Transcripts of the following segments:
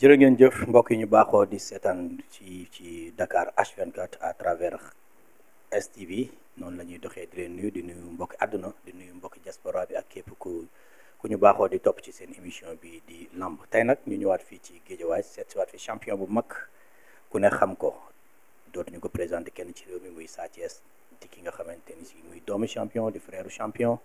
jërë ngeen jëf mbokk yi ñu baaxoo di seetaan ci Dakar H24 à travers STV noonu la ñuy doxee di leen nuyu di nuyu mbokki àdduna di nuyu mbokki diaspora bi ak képp ku ñu baaxoo di topp ci seen émission bi di lamb tey nag ñu ñëwaat fii ci Guédiawaye seet si waat fi champion bu mag ku ne xam ko dootuñu ko présenté kenn ci réew mi muy Sa Thiès di ki nga xamante ni si muy doomu champion di frère champion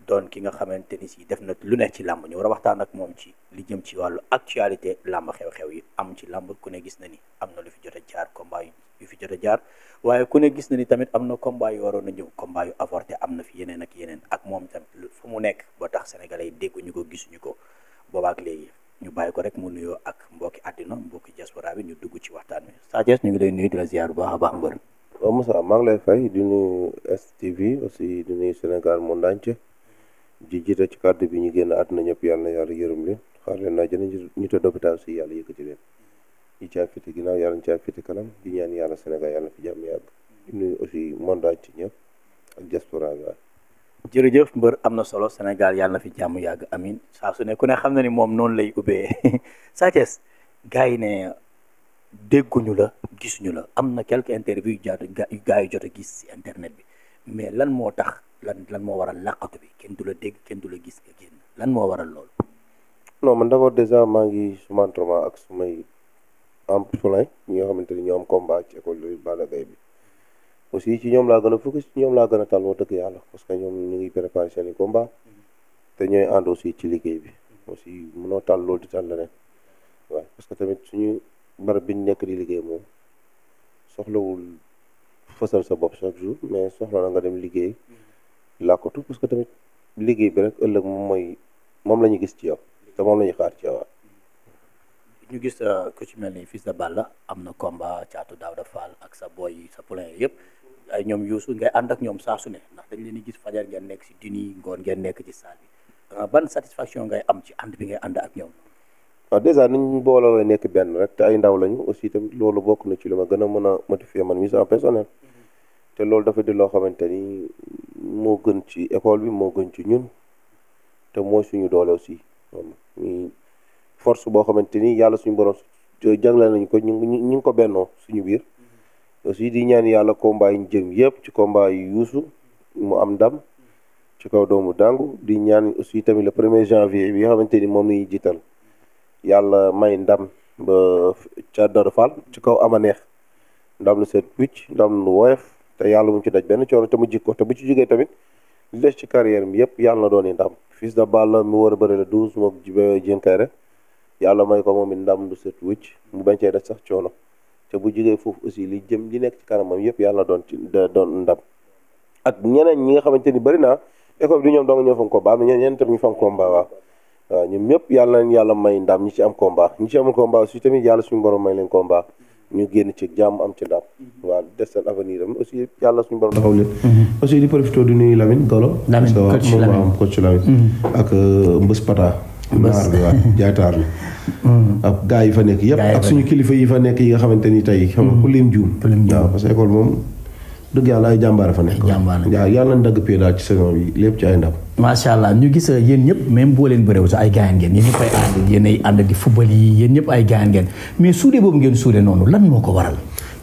doon ki nga xamante ni si def na lu ne ci làmb ñu war a waxtaan ak moom ci li jëm ci wàllu actualité làmb xew-xew yi am ci làmb ku ne gis na ni am na lu fi jot a jaar combat yu fi jot a jaar waaye ku ne gis na ni tamit am na combat yu waroon a ñëw combat yu avorté am na fi yeneen ak yeneen ak moom tamit fu mu nekk ba tax sénégalais yi dégguñu ko gisuñu ko boobaak léegi ñu bàyyi ko rek mu nuyoo ak mbokki àddina mbokki diaspora bi ñu dugg ci waxtaan wi Sa Thiès ñu ngi lay nuyu di la ziar bu baax a baax mbër. waaw Moussa maa ngi lay fay di nuyu STV aussi di nuyu Sénégal monde entier ji jiite ci kàddu bi ñu génn àdduna ñëpp yàlla na yàlla yërëm leen xaar leen naa jëne ñu tëdd hôpital si yàlla yëkkati leen ñi caa fiti ginnaaw yàlla ñu caa fiti kanam di ñaan yàlla Sénégal yàlla na fi jàmm yàgg di nuyu aussi monde entier ñëpp ak diaspora bi waaw. jërëjëf mbër am na solo Sénégal yàlla na fi jàmm yàgg amin saa su ne ku ne xam na ni moom noonu lay ubbee Sa Thiès gars yi ne dégguñu la gisuñu la am na quelques interviews yu gars yi jot a gis si internet bi mais lan moo tax lan moo waral làqatu bi kenn du la dégg kenn du la gis nga génn lan moo waral loolu. non man d'abord déjà maa ngi suma entraînement ak sumay employés ñi nga xamante ni ñoo am combat ci école de Balla Gaye bi aussi ci ñoom laa gën a focus ci ñoom laa gën a tal moo dëgg yàlla parce que ñoom ñu ngi préparé seen i combat te ñooy ànd aussi ci liggéey bi aussi mënoo tal loolu di tal leneen waaw parce que tamit suñu barab bi ñu nekk di liggéey moom soxlawul fësal sa bopp chaque jour mais soxla na nga dem liggéey làkkatu parce que tamit liggéey bi rek ëllëg moom la ñu gis ci yow te moom la ñu xaar ci yow. ñu gis ku ci mel ni Fils de Balla am na combat Thiatou Daouda Fall ak sa boy yi sa poulain yëpp ay ñoom Youssou ngay ànd ak ñoom saa su ne ndax dañ leen di gis fajar ngeen nekk si duni ngoon ngeen nekk ci salle bi ban satisfaction ngay am ci ànd bi ngay ànd ak ñoom. waaw dèjà niñ booloo nekk benn rek te ay ndaw lañu aussi tamit loolu bokk na ci lu ma gën a mën a motiver man mi sama personnel te loolu dafa di loo xamante ni moo gën ci école bi moo gën ci ñun te mooy suñu doole aussi muy force boo xamante ni yàlla suñu borom jagleel nañu ko ñu ngi ko bennoo suñu biir aussi di ñaan yàlla combat yi ñu jëm yëpp ci combat yi yuusu mu am ndam ci kaw doomu dàngu di ñaan aussi tamit le 1er janvier bi nga xamante ni moom lañuy jiital yàlla may ndam ba ca Daouda Fall ci kaw ama neex ndam lu seet wicc ndam lu woyof te yàlla mu ci daj benn coono te mu jik ko te bu ci jógee tamit li des ci carrière mi yëpp yàlla na doon ndam Fils de Balla mi war a bëri la 12 mook jibe jénkayre yàlla may ko moom it ndam lu seet wicc mu bañ cee daj sax coono te bu jógee foofu aussi li nekk ci kanamam yëpp yàlla na doon ndam ak ñeneen ñi nga xamante ni bëri naa école bi du ñoom dong ñoo fa combat am na ñeneen tam ñu fa am combat waaw ñoom ñëpp yàlla may ndam ñi ci am combat ñi ci amul combat aussi tamit yàlla suñu borom may leen combat ñu génn ci jàmm am ci ndam waaw des seen avenir am aussi yàlla suñu borom taxaw leen aussi di profité du nuyu Lamine Golo parce que moom moo am coach Lamine ak Mbës Pata naar bi waaw jaaytaar bi ak gars yi fa nekk yëpp ak suñu kilifa yi fa nekk yi nga xamante ni tey xam nga ku lim juum waaw parce que école moom dëgg yàlla ay jàmbaar fa nekk waaw yàlla na dagg pee daal ci saison bi lépp ci ay ndam macha allah ñu gis yéen ñëpp même boo leen bëréew sax ay gaayan ngeen yéen ñëpp ay ànd yéen ay ànd di football yi yéen ñëpp ay gaayan ngeen mais suude boobu ngeen suude noonu lan moo ko waral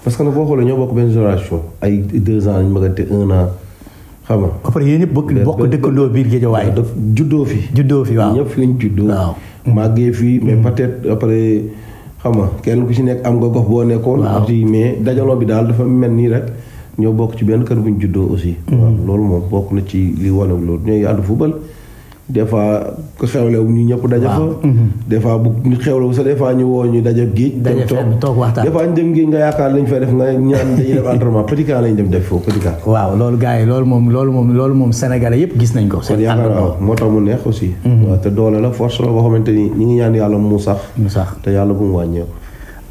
parce que nag boo xoolee ñoo bokk benn génération ay 2 ans lañ magante 1 an xam nga après yéen ñëpp bokk dëkkandoo biir Guédiawaye juddoo fi waaw ñëpp fi lañ juddoo màggee fii mais peut-être après xam nga kenn ku ci nekk am nga gox boo nekkoon mais dajaloo bi daal dafa mel nii rek ñoo bokk ci benn kër bu ñu juddoo aussi. waaw loolu moom bokk na ci li wane loolu ñooy ànd football des fois ku xewlew ñu ñëpp daje fa. des fois bu ñu xewlew sax des fois ñu woo ñu daje géej. daje fenn toog waxtaan des fois ñu dem géej nga yaakaar lañ fay def nga ñaan dañuy def entraînement petit camp lañ dem def foofu petit camp. waaw loolu gars yi loolu moom sénégalais yëpp gis nañ ko. seen yaakaar waaw moo tax mu neex aussi. waaw te doole la force la boo xamante ni ñi ngi ñaan yàlla mu sax. te yàlla bu mu wàññeeku.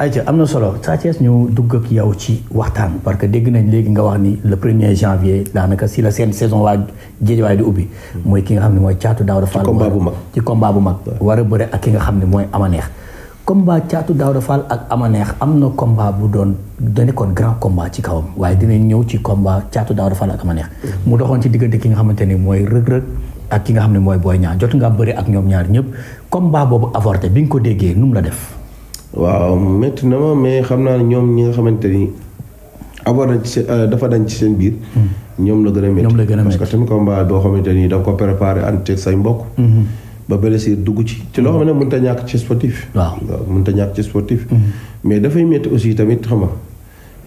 ayca am na solo Sa Thiès ñu dugg ak yow ci waxtaan parce que dégg nañ léegi nga wax ni le 1er janvier daanaka si la seen saison waa Guédiawaye di ubbi mooy ki nga xam ne mooy Thiatou Daouda Fall ci combat bu mag war a bëre ak ki nga xam ne mooy Amaneex combat Thiatou Daouda Fall ak Amaneex am na combat bu doon nekkoon grand combat ci kawam waaye dinañ ñëw ci combat Thiatou Daouda Fall ak Amaneex mu doxoon ci diggante ki nga xamante ni mooy Reug Reug ak ki nga xam ne mooy Boy Niang jot nga bëre ak ñoom ñaar ñëpp combat boobu avorté bi nga ko déggee nu mu la def waaw métti na ma mais xam naa ne ñoom ñi nga xamante ni amoon nañ ci dafa dañ ci seen biir. ñoom la gën a métti parce que tamit combat boo xamante ni da nga ko préparé ànd say mbokk. ba blessure dugg ci loo xam ne mënut a ñàkk ci sportif. waaw mënut a ñàkk ci sportif. mais dafay métti aussi tamit xam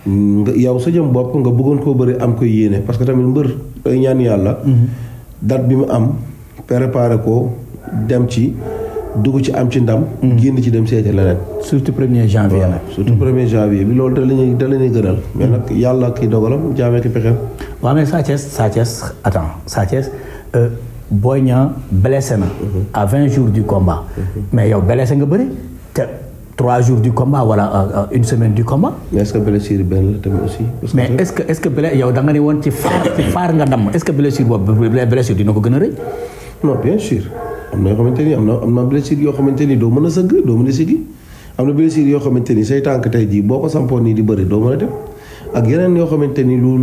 nga yow sa jëm bopp nga bëggoon koo bëri am koy yéene parce que tamit mbër day ñaan yàlla. date bi mu am préparé ko dem ci dugg ci am ci ndam. génn ci dem seeti leneen. surtout 1er janvier nag. surtout 1er janvier bi loolu da la ñuy gënal. mais nag yàlla kii dogalam jaamee ki pexeem. waaw mais Sa Thiès Boy Niang blessé na. à 20 jours du combat. mais yow blessé nga bëri te 3 jours du combat wala une semaine du combat. mais est-ce que blessure benn la tamit aussi. mais est-ce que yow da nga ne woon ci faar nga damm est-ce que blessure boobu blessure dina ko gën a rëy. non bien sûr am na yoo xamante ni am na blessure yoo xamante ni doo mën a sëgg doo mën a siggi am na blessure yoo xamante ni say tànk tey jii boo ko sampoon nii di bëri doo mën a dem ak yeneen yoo xamante ni lu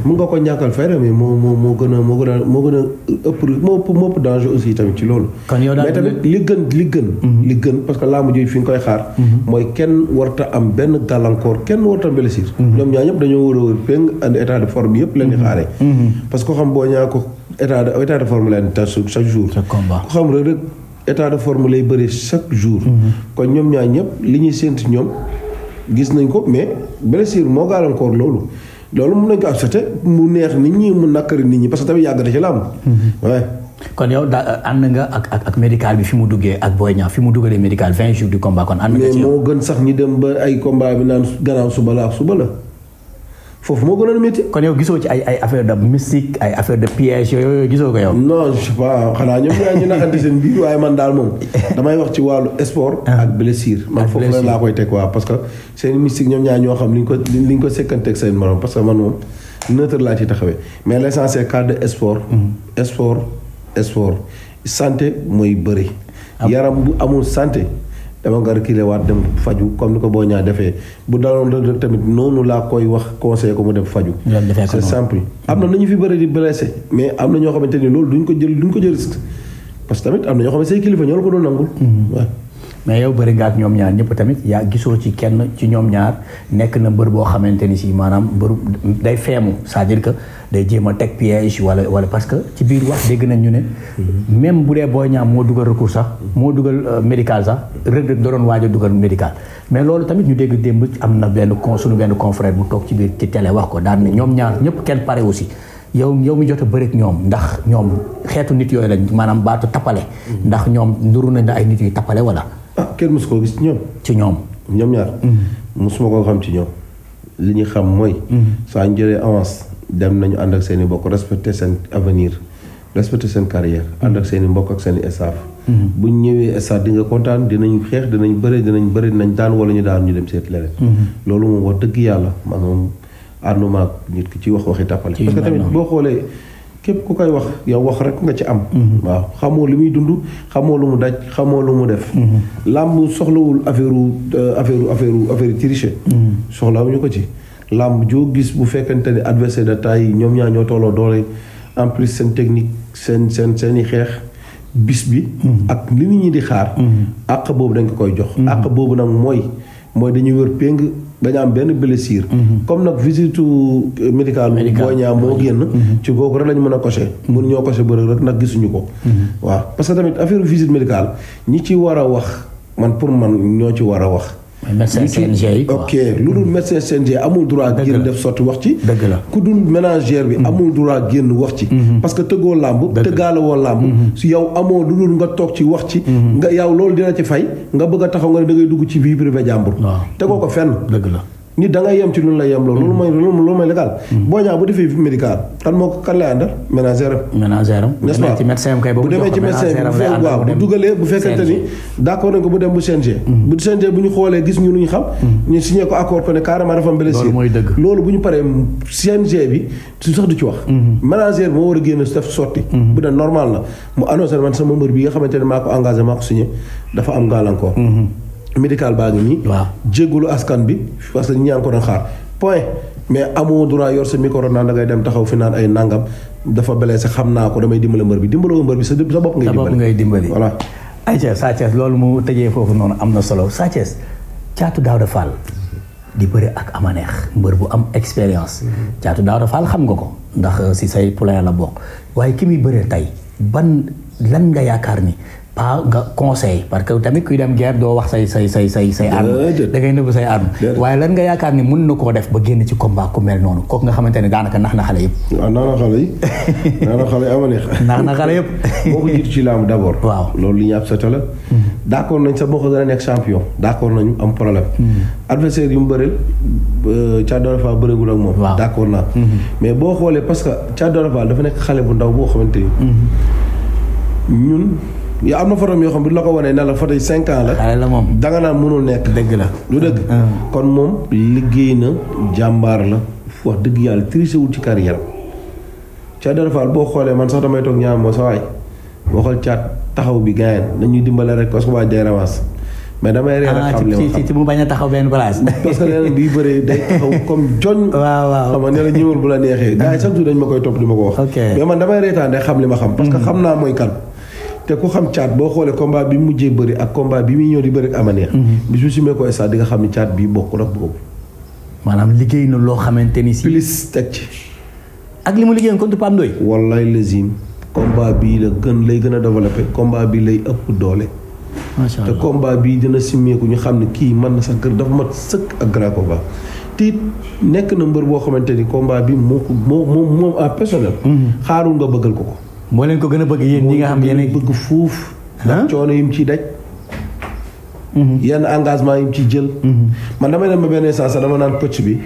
mun nga ko ñàkkal fayda mais moo gën a ëpp danger aussi tamit ci loolu. kon yow daal mais tamit li gën parce que làmb jooju fi nga koy xaar. mooy kenn warta am benn gàllankoor kenn warta blessure. ñoom ñaar ñëpp dañoo war a wër péng andi état de forme yëpp leen di xaaree. parce que ko xam boo ñaa ko état de forme leen tas chaque jour. ko xam rek état de forme lay bëri chaque jour. kon ñoom ñaar ñëpp li ñuy séntu ñoom gis nañ ko mais blessure moo gàllankoor loolu mun nañ ko accepté mu neex nit ñi mu nakkari nit ñi parce que tamit yàgg na ci làmb. waaye. kon yow ànd nga ak médical bi fi mu duggee ak Boy Niang fi mu dugalee médical 20 jours du combat kon ànd nga ci mais moo gën sax ñi dem ba ay combat bi naan gannaaw suba la foofu moo gënoon métti. kon yow gisoo ci ay affaire de mystique ay affaire de piège yooyu gisoo ko yow. non je sais pas xanaa ñoom ñaa ñu naxante seen biir waaye man daal moom damay wax ci wàllu sport. ak blessure man foofu la laa koy teg waa parce que seen mystique ñoom ñaa ñoo xam li ñu ko sekkanteeg seen morom parce que man moom neutre laa ci taxawee mais l'essentiel cadre de sport. sport santé mooy bëri. yaram bu amul santé. dama nga reculer waat dem faju comme ni ko Boy Niang defee bu daloon rek tamit noonu laa koy wax conseil ko mu dem faju. c'est simple. am na ñu fi bëri di blessé mais am na ñoo xamante ni loolu duñ ko jël risque parce que tamit am na ñoo xamante say kilifa ñoo la ko doon nangul. waaw. mais yow bëri nga ak ñoom ñaar ñëpp tamit yaa gisoo ci kenn ci ñoom ñaar nekk na mbër boo xamante ni si maanaam mbëru day feemu c'est-à-dire que day jéem a teg piège wala parce que ci biir wax dégg nañ ñu ne. même bu dee Boy Niang moo dugal recours sax moo dugal médical sax Reug Reug da doon waaj a dugal médical mais loolu tamit ñu dégg démb am na suñu benn confrère bu toog ci biir ci télé wax ko daan ne ñoom ñaar ñëpp kenn pare aussi. yow mi jot a bëri ak ñoom ndax ñoom xeetu nit yooyu lañ maanaam baatu tappale. ndax ñoom nduru nañ la ay nit yu tappale wala. kenn mosu koo gis ci ñoom. ñoom ñaar. mosuma koo xam ci ñoom. li ñu xam mooy. saa ñu jëlee avance dem nañu ànd ak seen i mbokk respecter seen avenir respecter seen carrière ànd ak seen i mbokk ak seen i staff. bu ñu ñëwee stade di nga kontaan dinañ xeex dinañ bëri dinañ daan wala ñu daan ñu dem seet leneen. loolu moom wax dëgg yàlla man moom ànduma ak nit ki ci waxi tàppale. parce que tamit boo xoolee. képp ku koy wax yow wax rek nga ci am. waaw xamoo li muy dund xamoo lu mu daj xamoo lu mu def. làmb soxlawul affaire tricher. soxlawuñu ko ci. làmb joo gis bu fekkente ne adversaire de taille yi ñoom ñaar ñoo tolloo doole en plus seen technique seen i xeex bis bi. ak li nit ñi di xaar. àq boobu dañ ko koy jox. àq boobu nag mooy dañuy wër péng dañu am benn blessure. comme nag visite médicale Boy Niang moo génn. ci googu rek lañu mën a coché. mënu ñoo coché bëri rek nag gisuñu ko. waaw parce que tamit affaire visite médicale ñi ci war a wax pour man ñoo ci war a wax. médecin CNG yi quoi. ok lu dul médecin CNG amul droit génn def sotti wax ci. dëgg la ku dul ménagère bi amul droit génn wax ci. parce que tëggoo làmb. tëggaale woo làmb. su yow amoo lu dul nga toog ci wax ci. nga yow loolu dina ci fay nga bëgg a taxaw nga ne da ngay dugg ci vie privée jàmbur. tegoo ko fenn. dëgg la. nit da ngay yem ci lu la yem loolu. loolu mooy légal. Boy Niang bu defee médical kan lay àndal ménagère am. n'est-ce pas bu demee ci médecin bi waaw bu dugalee bu fekkente ni d'accord nañ ko bu dem bu CNG. bu CNG bu ñu xoolee gis ñu lu ñu xam. ñu signé ko accord ko ne carrément dafa am blessure. loolu bu ñu paree CNG bi su sax du ci wax. ménagère moo war a génn def sotti. bu dee normal na mu annoncé man sama mbër bi nga xamante ne maa ko engagé maa ko signé dafa am gàllankoor. médical baa ngi nii. waaw jéggulu askan bi parce que ñaa ngi ko doon xaar point mais amoo droit yor sa micro naan da ngay dem taxaw fi naan ay nangam dafa blessé xam naa ko damay dimbale mbër bi dimbaloo mbër bi sa bopp ngay dimbali. voilà. ayca Sa Thiès loolu mu tëjee foofu noonu am na solo Sa Thiès Thiatou Daouda Fall di bëri ak Amaneex mbër bu am expérience Thiatou Daouda Fall xam nga ko ndax si say poulain la bokk waaye ki muy bëree tey ban lan nga yaakaar ni pas nga conseil parce que tamit kuy dem guerre doo wax say arme da ngay nëbb say arme waaye lan nga yaakaar ni mën na koo def ba génn ci combat ku mel noonu kooku nga xamante ne daanaka nax na xale yëpp. waaw nax na xale yi Amaneex. nax na xale yëpp. boo ko jiitu ci làmb d'abord. waaw loolu li ñu accepté la. d'accord nañ sa bokk dana nekk champion d'accord nañu am problème. adversaire yu mu bëreel Thiatou Daouda Fall bëreegul ak moom. waaw d'accord naa. mais boo xoolee parce que Thiatou Daouda Fall dafa nekk xale bu ndaw boo xamante ni. ñun. yaa am na photo yoo xam bi la ko wanee ne la photo yi 5 ans la. xale la moom danga naan mënul nekk. dëgg la lu dëgg. kon moom liggéey na jàmbaar la wax dëgg yàlla triché wul ci carrière Thiatou Daouda Fall boo xoolee man sax damay toog ñaar moo sa waay waxal caat taxaw bi gaayen nañuy dimbale rek parce que waa day ramas mais damay réer ak xam li ma xam ci mu bañ a taxaw benn place. parce que leneen bii bëree day taxaw comme joñ. waaw xam nga ne la ñëwul bu la neexee. gars yi chaque jour dañ ma koy topp di ma ko wax. mais man damay reetaan day xam li ma xam. parce que xam naa mooy kan. te ku xam caat boo xoolee combat bi mujjee bëri ak combat bi muy ñëw di bëri ak Amaneex. bis bu simee ko stade di nga xam ni caat bii bokkul ak boobu. maanaam liggéey na loo xamante ni si. plus teg ci. ak li mu liggéeyoon contre Pape Ndoye. wallaay lazim combat bii la gën lay gën a développé combat bi lay ëpp doole. macha allah te combat bii dina simmeeku ñu xam ne kii mën na sax kër dafa mat sëkk ak grand combat. te it nekk na mbër boo xamante ni combat bi moom en personnel. xaarul nga bëggal ko ko. moo leen ko gën a bëgg yéen ñi nga xam yéen bëgg fuuf. ndax coono yi mu ciy daj. yenn engagement yi mu ciy jël. man damay dem ba benn sens dama naan pëcc bi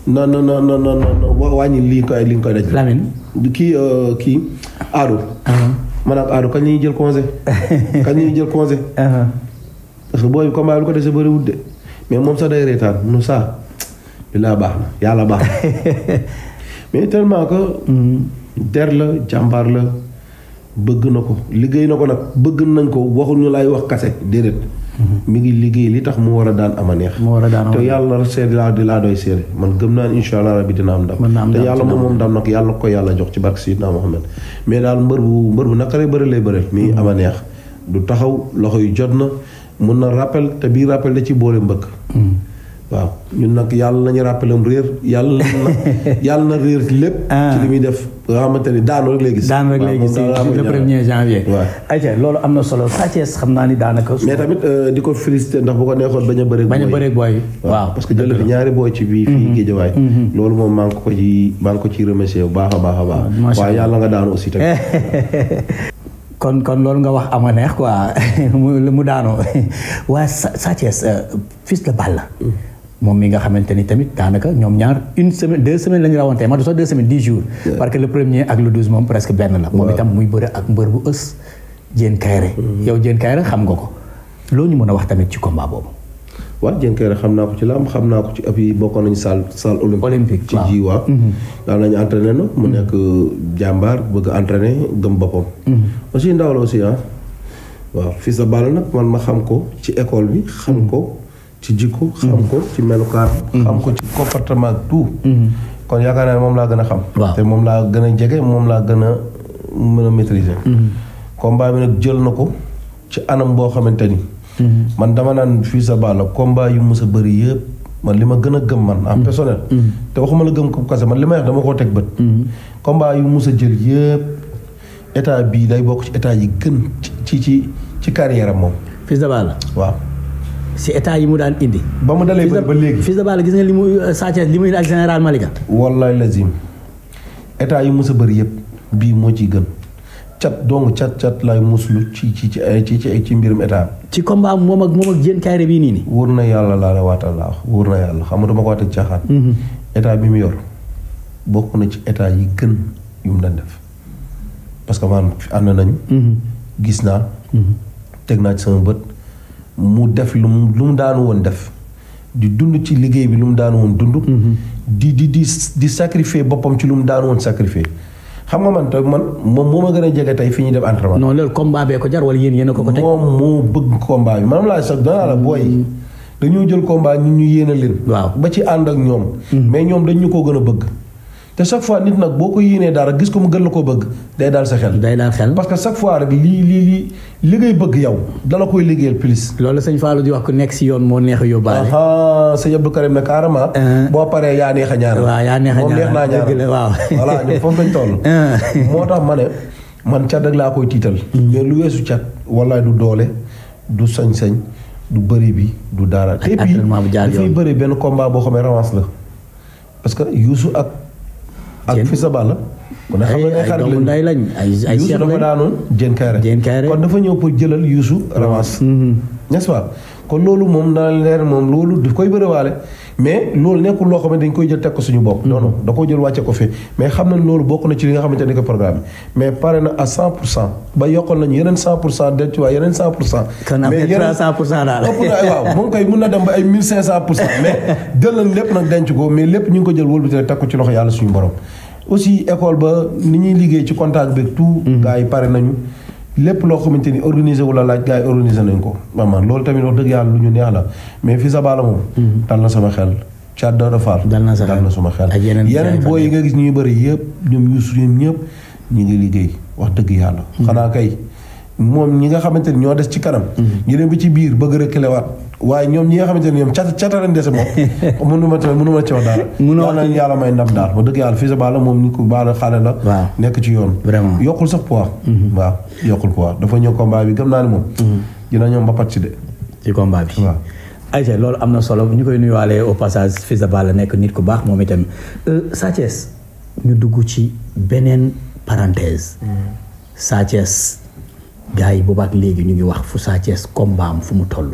non wàññi li nga koy daj. Lamine. kii Aadu. man ak Aadu kañ la ñuy jël congé. kañ la ñuy jël congé. parce que booy combat bi lu ko dese bëriwul de mais moom sax day reetaan nu saa bi laa baax na yàlla baax na mais tellement que. der la jàmbaar la bëgg na ko liggéey na ko nag bëgg nañ ko waxul ñu lay wax kase déedéet. mi ngi liggéey li tax mu war a daan Amaneex. te yàlla seede laa di laa doy seede man gëm naa ne incha allah rabbi dina am ndam. te yàlla moom ndam nag yàlla ko yàlla jox ci barke Seydina Mohamed. mais daal mbër bu naqaree bëri lay bëreel. mi Amaneex du taxaw loxo yu jot na mun na rappel te bii rappel da ci boole mbëkk. waaw ñun nag yàlla nañu rappelé am réer yàlla na réer lépp. ci li muy def nga xamante ni daanu rek lay gis. daanu rek lay gis le 1er janvier. waaw ayca loolu am na solo Sa Thiès xam naa ni daanaka. mais tamit di ko félicité ndax bu ko neexoon bañ a bëreeg booy. waaw parce que jël fi ñaari booy ci bii fii Géejawaay. loolu moom maa ngi ko ci remercier bu baax a baax. waaye yàlla nga daanu aussi tamit. kon loolu nga wax Amaneex quoi mu daanoo waaye Sa Thiès fils de Balla. moom mi nga xamante ni tamit daanaka ñoom ñaar 1 semaine 2 semaines la ñu rawante ma du sax 2 semaines 10 jours. parce que le premier ak le 12 moom presque benn la. moom itam muy bëre ak mbër bu ës Diène Kaïré. yow Diène Kaïré xam nga ko loo ñu mën a wax tamit ci combat boobu. waaw Diène Kaïré xam naa ko ci làmb xam naa ko ci appui bokkoon nañu salle olympique. ci ji waaw. daal nañu entraîné na mu nekk jàmbaar bëgg entraîné gëm boppam. aussi ndaw la aussi waaw fils de Balla nag man ma xam ko ci école bi xam ko. ci jikko xam ko ci melukaan. xam ko ci comportement tout. kon yaakaar naa ne moom laa gën a xam. te moom laa gën a jege moom laa gën a mën a maîtriser. combat bi nag jël na ko ci anam boo xamante ni. man dama naan fii sa Balla combat yu mës a bëri yëpp man li ma gën a gëm man en personnel. te waxuma la gëm ko kase man li may wax dama koo teg bët. combat yu mës a jël yëpp état bii day bokk ci état yi gën ci carrière am moom. fils de Balla waaw. si état yi mu daan indi. ba mu dalee ba léegi fils de Balla gis nga li mu Sa Thiès li muy ak général Malika. wallaay lazim état yi mës a bëri yëpp bii moo ciy gën cat laay muslu ci mbirum état. ci combat moom ak Diène Kaïré bii nii. wóor na yàlla laa la waatal laa wax wóor na yàlla xam nga dama ko waatee caaxaan. état bi mu yor bokk na ci état yi gën yu mu daan def parce que man ànd nañu. gis naa. teg naa ci sama bët. mu def lu mu daanu woon def di dund ci liggéey bi lu mu daanu woon dund. di sacrifier boppam ci lu mu daanu woon sacrifier xam nga man te man moom moo ma gën a jege tey fi ñuy def entraînement. non loolu combat bee ko jar wala yéen a ko teg. moom moo bëgg combat bi maanaam laa sax danaa la booy. dañoo jël combat ñu yéene leen. waaw ba ci ànd ak ñoom. mais ñoom dañ ñu koo gën a bëgg. te chaque fois nit nag boo ko yéenee dara gis ko mu gën la koo bëgg day daal sa xel. day daal xel parce que chaque fois rek li ngay bëgg yow dala koy liggéeyal plus. loolu sëñ Fallou di wax ku nekk si yoon moo neex a yóbbaale. sëñ Abdou Karim ne carrément. boo paree yaa neex a ñaanal. waaw yaa neex a ñaanal moom neex naa ñaanal waaw. voilà ñun foofu lañ toll. moo tax ma ne man cat rek laa koy tiital. mais lu weesu cat wallaay du doole du sañ-sañ du bëri bi du dara. ak entraînement bu jaar yoon dafay bëri benn combat boo xam ne revanche la parce que Youssou ak Fils de Balla. kon nag xam nga ay xarit lañ ay Youssou dafa daanoon Diène Kaïré kon dafa ñëw pour jëlal Youssou revanche. n'est-ce pas kon loolu moom na leer moom loolu daf koy bëriwaale mais loolu nekkul loo xam ne dañ koy jël teg ko suñu bopp. non non da koo jël wàcce ko fi mais xam nañ loolu bokk na ci li nga xamante ne ko programme mais pare na à 100% ba yokkal nañu yeneen 100% denc waa yeneen 100%. kon am na 300% daal ëpp na waaw moom koy mun na dem ba ay 1500% mais jël nañ lépp nag denc ko mais lépp ñu ngi ko jël wëlbati rek teg ko ci loxo yàlla suñu borom. aussi école ba ni ñuy liggéey ci contact beeg tout. gars yi pare nañu. lépp loo xamante ni organisé wu la laaj gars yi organisé nañ ko maanaam loolu tamit wax dëgg yàlla lu ñu neex la mais Fils de Balla moom. dal na sama xel Thiat Daouda Fall. dal na sama xel ak yeneen booy yi nga gis ñuy bëri yëpp ñoom Youssou ñoom ñëpp ñu ngi liggéey wax dëgg yàlla. xanaa kay moom ñi nga xamante ni ñoo des ci kanam. ñu dem bi ci biir bëgg rëkkalewaat waaye ñoom ñi nga xamante ni ñoom cata lañ dese moom. mënuma ci wax dara. yàlla may ndam daal wax dëgg yàlla Fils de Balla moom ni ko Balla xale la. waaw nekk ci yoon. vraiment yokkul sax poids. waaw yokkul poids dafa ñëw combat bi gëm naa ni moom. dina ñoom ba pat ci de. ci combat bi waaw. ayca loolu am na solo ñu koy nuyuwaale au passage Fils de Balla nekk nit ku baax moom itam Sa Thiès ñu dugg ci beneen parenthèse. Sa Thiès gars yi boobaak léegi ñu ngi wax fu Sa Thiès combat am fu mu toll.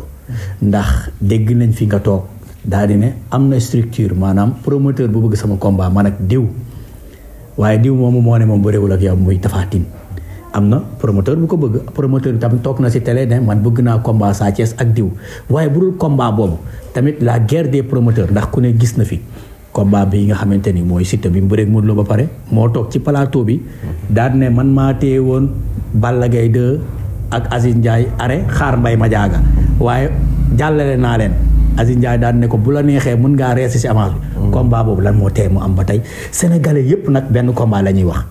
ndax dégg nañ fi nga toog daal di ne am na structure maanaam promoteur bu bëgg sama combat man ak diw waaye diw moomu moo ne moom bu réewul ak yow muy Tapha Tine am na promoteur bu ko bëgg promoteur bi tamit toog na si télé ne man bëgg naa combat Sa Thiès ak diw waaye bu dul combat boobu tamit la guerre des promoteurs ndax ku ne gis na fi combat bi nga xamante ni mooy Siteu bi mu bëreeg Modou Lo ba pare moo toog ci plateau bi daal ne man maa téye woon Balla Gaye 2 ak Aziz Ndiaye are xaar mbay ma jaaga waaye jàllale naa leen Aziz Ndiaye daal ne ko bu la neexee mën ngaa reesi si avance bi. combat boobu lan moo tee mu am ba tey sénégalais yépp nag benn combat la ñuy wax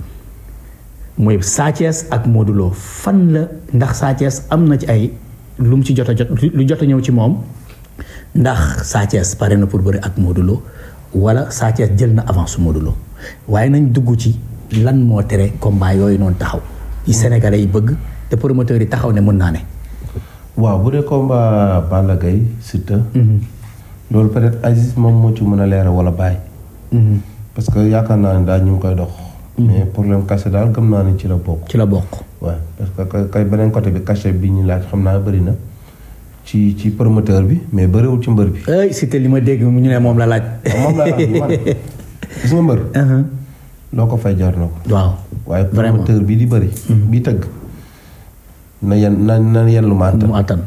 muy Sa Thiès ak Modou Lo fan la ndax Sa Thiès am na ci ay lu mu ci jot lu jot a ñëw ci moom ndax Sa Thiès pare na pour bëri ak Modou Lo wala Sa Thiès jël na avance Modou Lo waaye nañ dugg ci lan moo tere combat yooyu noonu taxaw yi sénégalais yi bëgg te promoteurs yi taxaw ne mën naa ne. waaw bu dee combat Balla Gaye Siteu. loolu peut-être Aziz moom moo ci mën a leeral wala bàyyi. parce que yaakaar naa ne daal ñu ngi koy dox. mais problème cachet daal gëm naa ne ci la bokk. ci la bokk. waaw parce que kay beneen côté bi cachet bi ñu laaj xam naa bëri na ci promoteur bi mais bëriwul ci mbër bi. ay Siteu li ma dégg ñu ne moom la laaj. moom la laaj man gis nga mbër. loo ko fay jar na ko. waaw waaye promoteur bi di bëri. bi tëgg. na yenn lu ma attan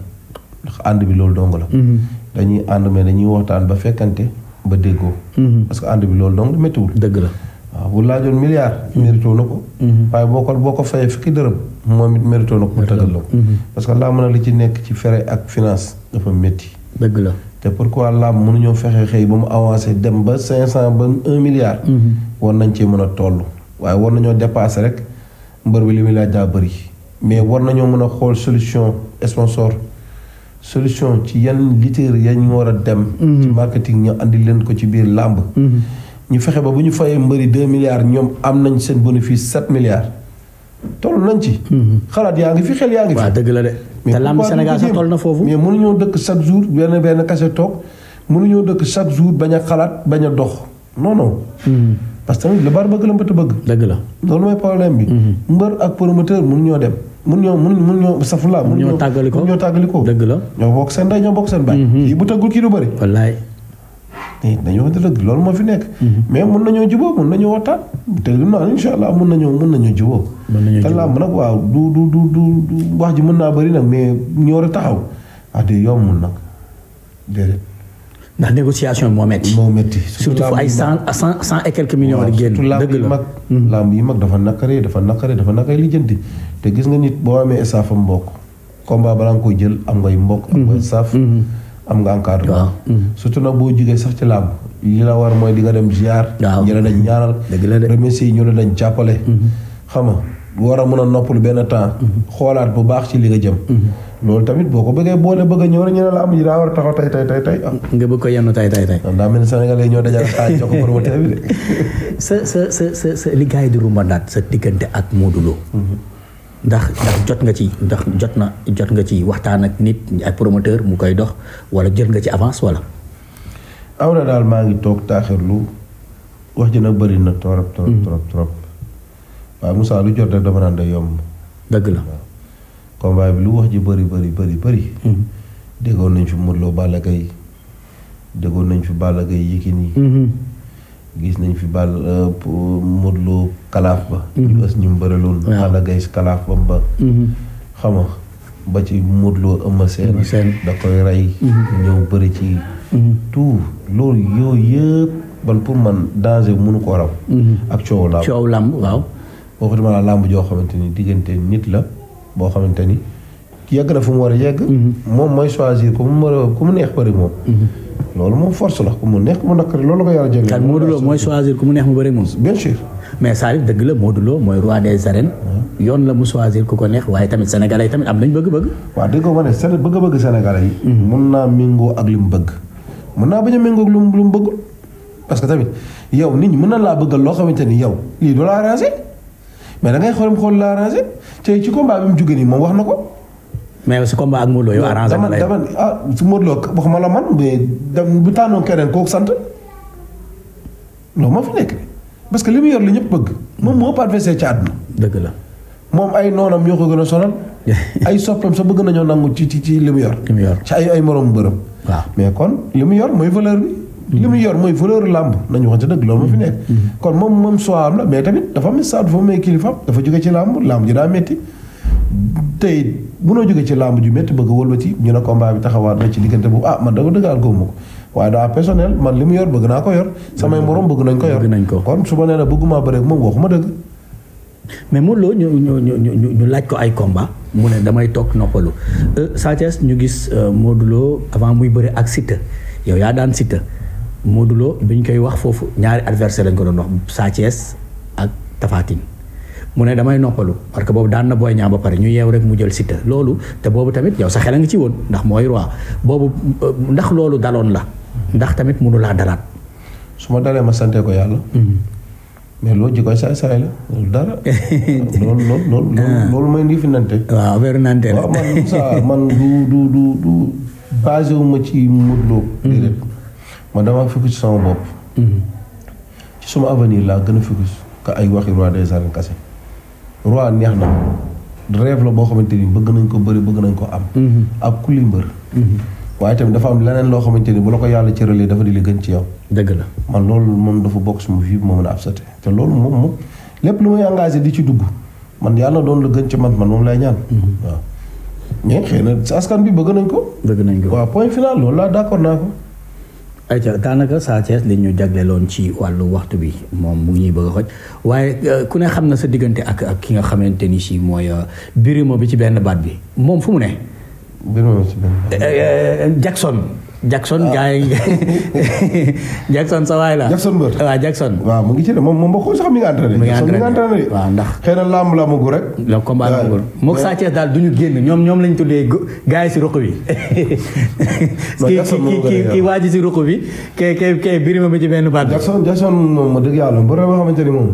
ndax ànd bi loolu dong la. dañuy ànd mais dañuy waxtaan ba fekkante ba déggoo. parce que ànd bi loolu dong méttiwul. dëgg la waaw bu laajoon milliard. mérito na ko. waaye boo ko fayee fukki dërëm moom it mérito na ko mu tëggal la ko. parce que làmb na li ci nekk ci frais ak finance dafa métti. dëgg la te pourquoi làmb mënuñoo fexe xëy ba mu avancé dem ba 500 ba 1 milliard. war nañ cee mën a toll waaye war nañoo dépassé rek mbër bi li muy laaj daa bëri. mais war nañoo mën a xool solution sponsor solution ci yan lutteurs ya ñu war a dem. ci marketing ñu andi leen ko ci biir làmb. ñu fexe ba bu ñu fayee mbëri 2 milliards ñoom am nañ seen bénéfice 7 milliards. toll nañ ci. xalaat yaa ngi fi xel yaa ngi fi. waaw dëgg la de. te làmb Sénégal sax toll na foofu. mais mënuñoo dëkk chaque jour benn kase toog mënuñoo dëkk chaque jour bañ a xalaat bañ a dox non non. parce que tamit lu bari bëgg la mbëtt bëgg. dëgg la loolu mooy problème bi. mbër ak promoteur mënuñoo dem. mënuñoo safula. mënuñoo tàggalikoo dëgg la ñoo bokk seen ndey ñoo bokk seen baay. kii bu tëggul kii du bëri. wallaay. dañoo wax dëgg loolu moo fi nekk. mais mun nañoo jubóo mun nañoo waxtaan. te lu naan incha allah mun nañoo jubóo. te làmb nag waaw du wax ji mën naa bëri nag mais ñu war a taxaw. de yombul nag déedéet. ndax négociation moo metti. surtout fu ay cent et quelques millions di génn. dëgg la làmb yi mag dafa nakare lijjanti. te gis nga nit boo amee staff am mbokk. combat balaa nga koy jël am ngay mbokk. am ngay staff. am nga encadrement. surtout nag boo jugee sax ci làmb li la war mooy di nga dem ziar. waaw ñu la dañ ñaanal. dëgg la de remercier ñu la dañ jàppale. xam nga war a mën a noppalu benn temps. xoolaat bu baax ci li nga jëm. loolu tamit boo ko bëggee boole bëgg a ñëw rek ñu ne la am ji daa war a taxaw tey. nga bëgg ko yenn tey. daa mel ni Sénégalais ñoo dajal xaalis jox ko promoteur bi de. sa li gars yi di rumbandaat sa diggante ak Modou Lo. ndax jot nga ci waxtaan ak nit ak promoteur mu koy dox wala jël nga ci avance wala. aw na daal maa ngi toog taaxirlu wax ji nag bëri na trop. waaw Moussa lu jot rek dama naan day yomb. dëgg la. combat bi lu wax ji bëri. déggoon nañ fi Modou Lo Balla Gaye déggoon nañ fi Balla Gaye Yékini. gis nañ fi Modou Lo kalaaf ba. ñu ës ñu mbëraloon. Balla Gaye kalaaf ba. xam nga ba ci Modou Lo Eumeu Sène da koy rey. ñëw bëri ci. tout loolu yooyu yëpp ban pour man danger mënu ko raw. ak coow làmb waaw. boo xamante ne làmb joo xamante ni diggante nit la boo xamante ni yegg na fu mu war a yegg. moom mooy choisir ku mu neex bëri moom. loolu moom force la ku mu neex ku mu nakari loolu la ko yàlla jëlee. kan Modou Lo mooy choisir ku mu neex mu bëri moom. bien sûr. mais Salif dëgg la Modou Lo mooy roi des arènes. yoon la mu choisir ku ko neex waaye tamit sénégalais yi tamit am nañ bëgg-bëgg. waaw dégg nga ma ne bëgg-bëgg sénégalais yi. mun naa méngoo ak li mu bëgg. mën naa bañ a méngoo ak lu mu bëggul. parce que tamit yow nit ñi mën na laa bëggal loo xamante ni yow lii du la arrangé mais da ngay xool la arrangé te ci combat bi mu jógee nii moom wax na ko. mais si combat ak Modou Lo yow arrangé na la dama su Modou Lo waxuma la man mais bu tànnoon keneen kooku sant loolu moo fi nekk parce que li mu yor li ñëpp bëgg moom moo ëpp adversaire ci àdduna. dëgg la. moom ay noonam ñoo ko gën a sonal. ay soppam sa bëgg nañoo nangu ci li mu yor. ci ay moromu bërëm. waaw mais kon li mu yor mooy valeur bi. li mu yor mooy valeur làmb nañu wax ci dëgg loolu moo fi nekk. kon moom choix am la mais tamit dafa am saa dafa may kilifaam dafa jóge ci làmb ji daa métti. tey munoo jóge ci làmb ju métti bëgg a wëlbati ñu ne combat bi taxawaat na ci diggante boobu man da ko dëggaal góob ma ko waaye daa personnel man li mu yor bëgg naa ko yor. samay morom bëgg nañ ko yor. kon su ma nee na bëgguma bëre moom waxuma dëgg. mais Modou Lo ñu laaj ko ay combat mu ne damay toog noppalu Sa Thiès ñu gis Modou Lo avant muy bëre ak Siteu yow yaa daan Siteu Modou Lo bi ñu koy wax foofu ñaari adversaire lañ ko doon wax Sa Thiès ak Tapha Tine mu ne damay noppalu parce que boobu daan na Boy Niang ba pare ñu yeew rek mu jël Siteu loolu te boobu tamit yow sa xel a ngi ci woon ndax mooy roi boobu ndax loolu daloon la ndax tamit mënu laa dalaat. su ma dalee ma sante ko yàlla. mais loolu ji koy saay-saay la loolu dara. loolu mooy ndi fi nante. waaw affaire nante la. waaw man du basé wu ma ci Modou Lo. déedéet man dama focus ci sama bopp. ci suma avenir laa gën a focus ka ay waxi roi des arènes kase. roi neex na rêve la boo xamante ni bëgg nañ ko bëri bëgg nañ ko am. ak kulli mbër. waaye tamit dafa am leneen loo xamante ni bu la ko yàlla cëralee dafa di li gën ci yow. dëgg la man loolu moom dafa bokk suma vie moo mën a absaté te loolu moom lépp lu may engagé di ci dugg man yàlla doon la gën ci man moom lay ñaan. waaw mais xëy na askan bi bëgg nañ ko. bëgg nañ ko waaw point final loolu laa d'accord naa ko. ayca daanaka Sa Thiès li ñu jagleeloon ci wàllu waxtu bi moom mu ngi ñuy bëgg a xoj waaye ku ne xam na sa diggante ak ki nga xamante ni si mooy Birima bi ci benn baat bi moom fu mu ne. Jackson gars yi Jackson sa waay la. Jackson mbër waaw Jackson. waaw mu ngi ci de moom ba xool sax mi ngi entraîné. mi ngi entraîné waaw ndax. xëy na làmb la amagul rek. la combat la amagul moog Sa Thiès daal du ñu génn ñoom lañ tuddee gars yi si ruq bi. kii waa ji si ruq bi kee Birima bi ci benn baat. Jackson moom ma dëgg yàlla mbër la boo xamante ni moom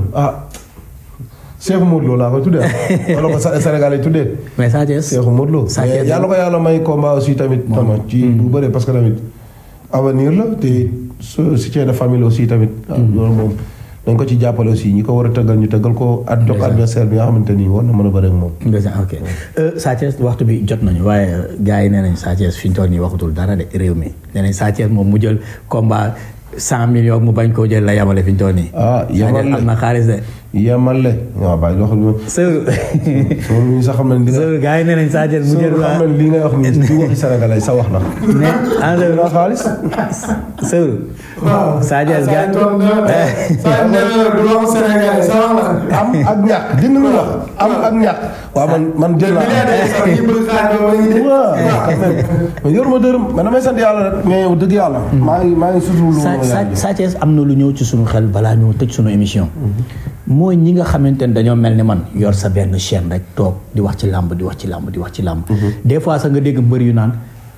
Cheikh Modou Lo laa koy tuddee wala ko Sénégal yi tuddee. mais Sa Thiès Cheikh Modou Lo. mais yàlla ko yàlla may combat aussi tamit. ci bu bëree parce que tamit avenir la te soutien de famille aussi tamit. loolu moom dañ ko ci jàppale aussi ñi ko war a tëggal ñu tëggal ko. at jox adversaire bi nga xamante ni war na mën a bëre ak moom. ok Sa Thiès waxtu bi jot nañu waaye gars yi nee nañ Sa Thiès fi ñu toll nii waxatul dara de réew mi nee nañ Sa Thiès moom mu jël combat 100 millions mu bañ koo jël la yamale fi ñu toll nii. yamal am na xaalis de. yemale waaw bàyyi loo xam ne. Sëwru. ñu sax xam nañ li nga. Sëwru gars yi nee nañ Sa Thiès mu jël waa xam nañ li ngay wax nii du waxi sénégalais sa wax la. ne en Sëwru la xaalis. Sëwru. waaw Sa Thiès gars. am ak ñàkk dindi lu wax am ak ñàkk. waaw man jël naa. waaw yor ma dërëm man damay sant yàlla rek mais yow dëgg yàlla. maa ngi sutur lu Sa Thiès am na lu ñëw ci sunu xel balaa ñëw tëj sunu émission. mooy ñi nga xamante ne dañoo mel ni man yor sa benn chaîne rek toog di wax ci làmb di wax ci làmb di wax ci làmb. des fois sax nga dégg mbër yu naan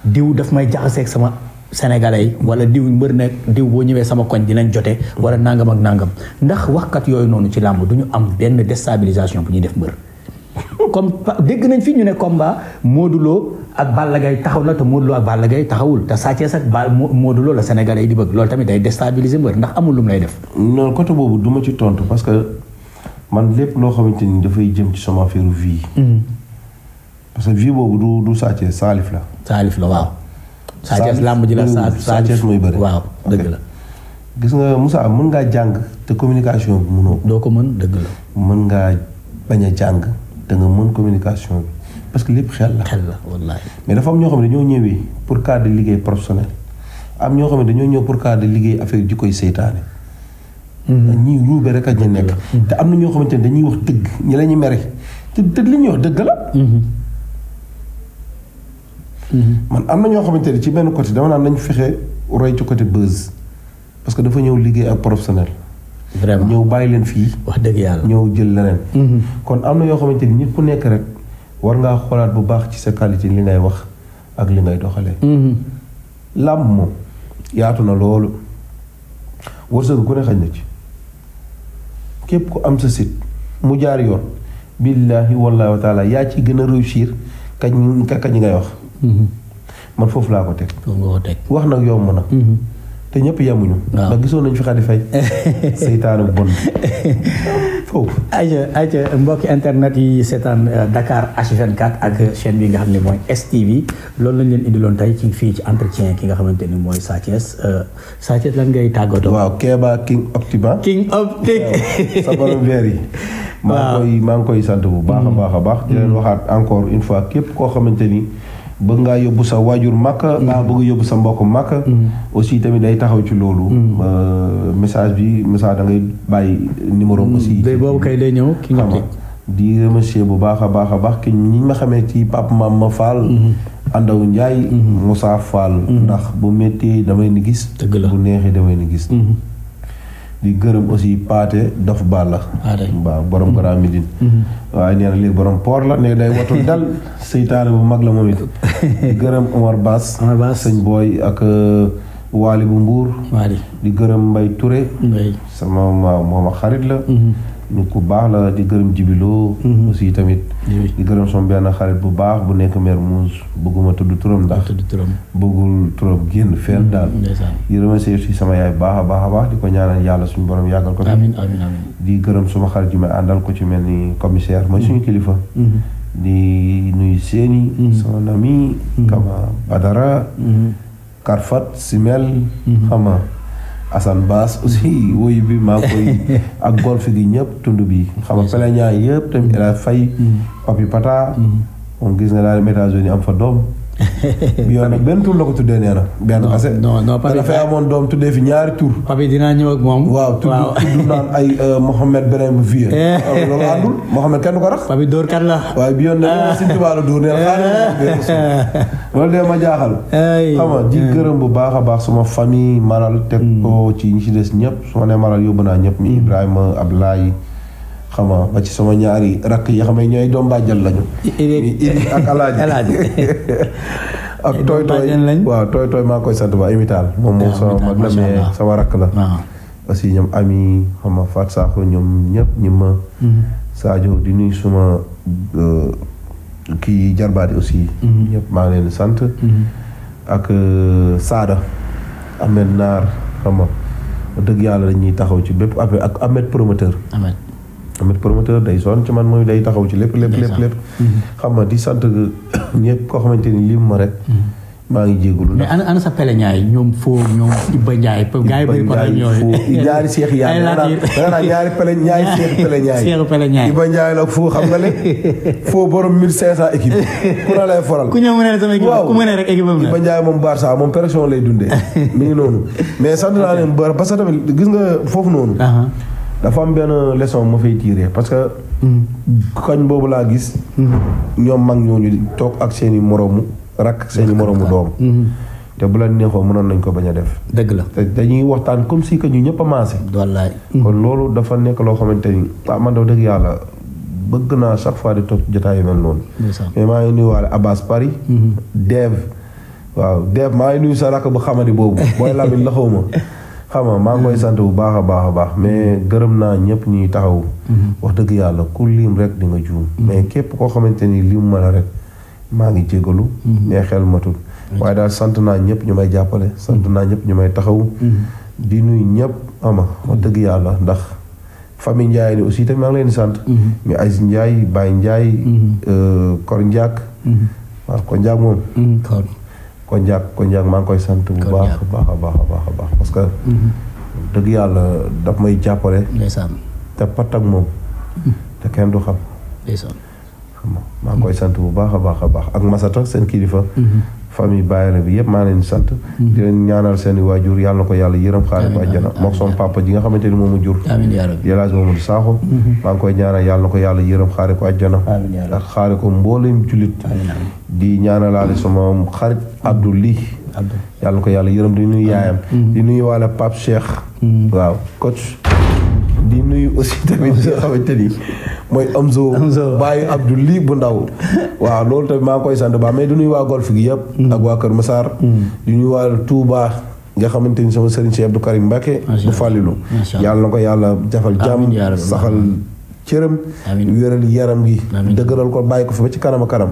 diw daf may jaxaseeg sama sénégalais yi wala diw mbër nekk diw boo ñëwee sama koñ dinañ jote wala nangam ak nangam ndax waxkat yooyu noonu ci làmb du ñu am benn déstabilisation bu ñuy def mbër. comme dégg nañ fi ñu ne combat Modou Lo ak Balla Gaye taxaw na te Modou Lo ak Balla Gaye taxawul te Sa Thiès ak Modou Lo la sénégalais yi di bëgg loolu tamit day déstabiliser mbër ndax amul lu mu lay def. non côté boobu du ma ci tontu parce que man lépp loo xamante ni dafay jëm ci sama affaire vie. parce que vie boobu du Sa Thiès Salif la. Salif la waaw. Sa Thiès làmb ji la Sa Thiès mooy bëri. waaw dëgg la. gis nga Moussa mën ngaa jàng te communication bi mënoo. doo ko mën dëgg la. mën ngaa bañ a jàng te nga mën communication bi parce que lépp xel la. xel la wallaahi. mais dafa am ñoo xam ne dañoo ñëwee pour cadre de liggéey professionnel am ñoo xam ne dañoo ñëw pour cadre de liggéey affaire ji koy seytaane. ñii ruube rek ak ñu nekk. te am na ñoo xamante ne dañuy wax dëgg ñi la ñuy mere te li ñuy wax dëgg la. man am na ñoo xamante ne ci benn côté dama naan nañ fexe roy ci côté buzz parce que dafa ñëw liggéey ak professionnel. vraiment ñëw bàyyi leen fii. wax dëgg yàlla ñëw jël leneen. kon am na yoo xamante ni nit ku nekk rek war ngaa xoolaat bu baax ci sa qualité li ngay wax ak li ngay doxalee. làmb moom yaatu na loolu wërsëg ku ne xañ na ci képp ku am sa site mu jaar yoon billaahi wallaahi wa taala yaa ci gën a réussir kañ ñi ngay wax. man foofu laa ko teg. foofu nga ko teg. wax nag yomb na. te ñëpp yemuñu. waaw ndax gisoon nañu fi Xadi Fay. seytaanu bon foofu. ayca mbokki internet yi seetaan Dakar H24 ak chaîne bi nga xam ne mooy STV loolu lañ leen indiloon tey ci fii ci entretien ki nga xamante ni mooy Sa Thiès Sa Thiès lan ngay tàggatoo. waaw Kéba King Optima. King Optic. sa borom weer yi. maa ngi koy sant bu baax a baax a baax. di leen waxaat encore une fois képp koo xamante ni. bëgg ngaa yóbbu sa waajur màkk ngaa bëgg yóbbu sa mbokk màkk aussi tamit day taxaw ci loolu message bi da ngay bàyyi numéro aussi boobu kay day ñëw ki nga di remercier bu baax a baax ki ñi ma xamee ci Pape Mama Fall Andaw Ndiaye Moussa Fall ndax bu méttee damay ni gis bu neexee damay ni gis di gërëm aussi Paate Dof Balla waaw borom Grand Médine waaye nee na léegi borom port la ne day watul dal seytaane bu mag la moom it di gërëm Omar Bass sëñ booy ak Waali bu Mbuur di gërëm Mbay Touré sama mooma xarit la nit ku baax la di gërëm Jibiloo aussi tamit di gërëm sama benn xarit bu baax bu nekk Mermoz bëgguma tudd turam ndax bëggul turam génn fenn daal di remercier aussi sama yaay baax a baax di ko ñaanal yàlla suñu borom yàggal ko amiin di gërëm suma xarit yi may àndal ko ci mel ni commissaire mooy suñu kilifa di nuyu seeni sama nami kama Badara Karfat Simel xama Assane Bass aussi woyu bi maa koy ak golf gi ñëpp tund bi xam nga peleñaa yëpp tamit El Hadj Faye Papi Pata moom gis nga daal États-Unis am fa doom bi yoon nag benn tur la ko tuddee nee na benn kase dafay amoon doom tuddee fi ñaari tur Papi dinaa ñëw ak moom waaw tudd naan ay Mohamed beneen bu vieux loolu àndul Mohamed kenn ko rax Papi dóor kat la waaye bi yoon nag si tubaab la dóor nee na loolu dee ma jaaxal xam nga di gërëm bu baax a baax suma famille maral teg ko ci ñi ci des ñëpp su ma nee maral yóbbu naa ñëpp mi Ibrahima Ablaye xam nga ba ci sama ñaari rakk yi xam ne ñooy doom bàjjal lañu Idi ak Alaaji ak tooy tooy maa ngi koy sant ba imital moom sama mag la mais sama rakk la aussi ñoom ami xam nga Fat Sakho ñoom ñëpp ñi ma Sadio di nuyu suma kii jarbaati aussi ñëpp maa ngi leen di sant ak Sada Ahmed Naar xam nga dëgg yàlla dañuy taxaw ci bépp après ak Ahmed promoteur day sonn ci man mooy day taxaw ci lépp xam nga di sant ñëpp koo xamante ni lim ma rek maa ngi jégalu. mais ana sa pele ñaay ñoom foo ñoom Iba Ndiaye gars yi bëri problème yooyu. ñaari seex yaa ay laatiir ñaari pele ñaay seex pele ñaay. seexu pele ñaay Iba Ndiaye la foo xam nga ne foo borom 1500 équipe ku na lay foral. ku ñëw mu ne sama équipe ku mu ne rek équipe am na. Iba Ndiaye moom Barça moom pression lay dundee mi ngi noonu mais sant naa leen bër parce que tamit gis nga foofu noonu. dafa am benn leçon ma fay tiré parce que. koñ boobu laa gis. ñoom mag ñooñu toog ak seen i moromu rakk ak seen i moromu doom. te bu la neexoo mënoon nañ ko bañ a def. dëgg la te dañuy waxtaan comme si que ñu ñëpp a maase. wallaay. kon loolu dafa nekk loo xamante ni man de dëgg yàlla bëgg naa chaque fois di toog jotaay yu mel noonu. mais maa ngi nuyuwaale Abbas Paris. Dave waaw Dave maa ngi nuyu sa rakk bu xamadi boobu booy Lamine la xaw ma. xam nga maa ngi koy sant bu baax a baax a baax mais gërëm naa ñëpp ñuy taxaw. wax dëgg yàlla ku lim rek di nga juum. mais képp koo xamante ni lim ma la rek maa ngi jégalu. mais xel matul. waaye daal sant naa ñëpp ñu may jàppale. sant naa ñëpp ñu may taxaw. di nuyu ñëpp ama wax dëgg yàlla ndax famille Ndiaye ni aussi tamit maa ngi leen di sant. ñu Aziz Ndiaye Baye Ndiaye. Kor Ndiak. waaw Kor Ndiak moom. Kor Ndiak maa ngi koy sant bu baax a baax a baax a baax parce que. dëgg yàlla daf may jàppale. ndeysaan te pat ak moom. te kenn du xam. ndeysaan maa ngi koy sant bu baax a baax a baax ak Masata seen kilifa. famille Bayero bi yëpp maa leen di sant. di leen ñaanal seen i waajur yàlla na ko yàlla yërëm xaare ko àjjana mook son papa ji nga xamante ni moom mu jur. amiin yaa rabbi Yelaaj Mamadou Sakho. maa ngi koy ñaanal yàlla na ko yàlla yërëm xaare ko àjjana. ak xaare ko mboolem jullit. di ñaanalaale sama xarit Abdou Ly. yàlla na ko yàlla yërëm di nuyu yaayam. di nuyu waale Pape Cheikh. waaw coach. di nuyu aussi tamit li nga xamante ni mooy Amzo bàyyi Abdou Ly bu ndaw. waaw loolu tamit maa ngi koy sant baax mais di nuyu waa golf gi yëpp. ak waa Kër Massar. di nuyu waa Touba nga xamante ni sama sëriñ Cheikh Abdou Karim Mbacké bu Fallilou. yàlla na ko yàlla jafal jàmm saxal cëram. wéral yaram gi. dëgëral ko bàyyi ko fi ba ci kanam a kanam.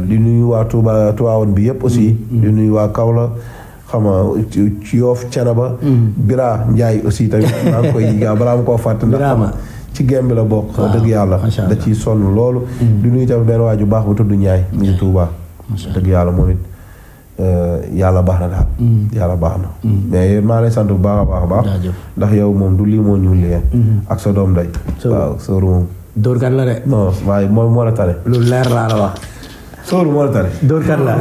di nuyu waa Touba Tivaouane bi yëpp aussi. di nuyu waa Kaolack. xam nga ci Yoff Thiénaba. Bira Ndiaye aussi tamit maa ngi koy gaa balaa ma koo fàtte ndax xam ci gem bi la bokk. wax dëgg yàlla da ciy sonn loolu. di nuyu tamit benn waaju baax bu tudd Ndiaye. mu ngi Touba. dëgg yàlla moom it yàlla baax na daal. yàlla baax na. mais maa lay sant bu baax a baax a baax. ndax yow moom du lii moo ñuul leen. ak sa doom day. waaw sóoru moom. dóorkat la de. non waaye moo la tane. lu leer laa la wax. sóoru moo la tane. dóorkat la.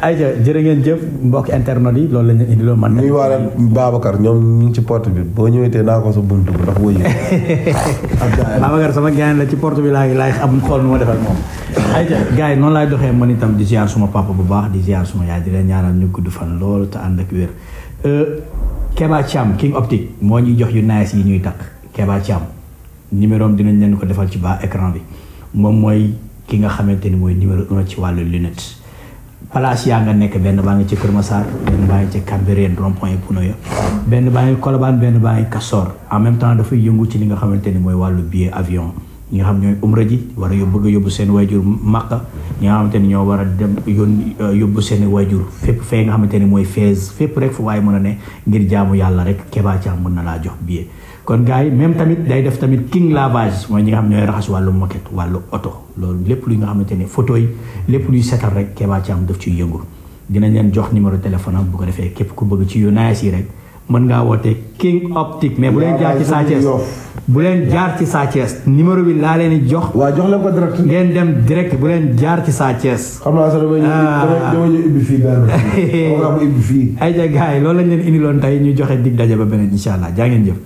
ayca jërë ngeen jëf mbokk internet yi loolu la ñu indi loolu man. nuyu waale Babacar ñoom ñu ngi ci porte bi boo ñëwee tee naa ko sa buntu bi ndax wóoyi. Babacar sama gaañ la ci porte bi laay am xool nu ma defal moom. ayca gars yi noonu laay doxee man itam di ziar suma papa bu baax di ziar suma yaay di leen ñaanal ñu gudd fan loolu te ànd ak wér. Keba Thiam King Optique moo ñuy jox yu nice yi ñuy takk Keba Thiam numéro am dinañ leen ko defal ci bas écran bi moom mooy ki nga xamante ni mooy numéro 1 ci wàllu lunette. place yaa nga nekk benn baa ngi ci Kër Massar benn baa ngi ci Cambérène rond-point Puno ya benn baa ngi Colobane benn baa ngi Castor en même temps dafay yëngu ci li nga xamante ni mooy wàllu billet avion ñi nga xam ñooy umra ji war a bëgg a yóbbu seen wayjur Makka ñi nga xamante ni ñoo war a dem yóbbu seen wayjur fépp fee nga xamante ni mooy Fès fépp rek fu waaye mën a ne ngir jaamu yàlla rek Keba Thiam mën na laa jox billet. kon gars yi même tamit day def tamit king lavage mooy ñi nga xam ñooy raxas wàllu moquette wàllu oto loolu lépp luy nga xamante ne photo yi lépp luy setal rek Keba Thiam daf ciy yëngu dinañ leen jox numéro téléphone am bu ko defee képp ku bëgg ci yu nice yi rek mën ngaa woote King Optique mais bu leen jaar ci Sa Thiès bu leen jaar ci Sa Thiès numéro bi laa leen di jox. waaw jox leen ko direct. ngeen dem direct bu leen jaar ci Sa Thiès. xam naa sax dama ñu ubbi fii daal. ay ja gars yi loolu lañ leen indiloon tey ñu joxe dig daje ba beneen incha allah jaa ngeen jëf.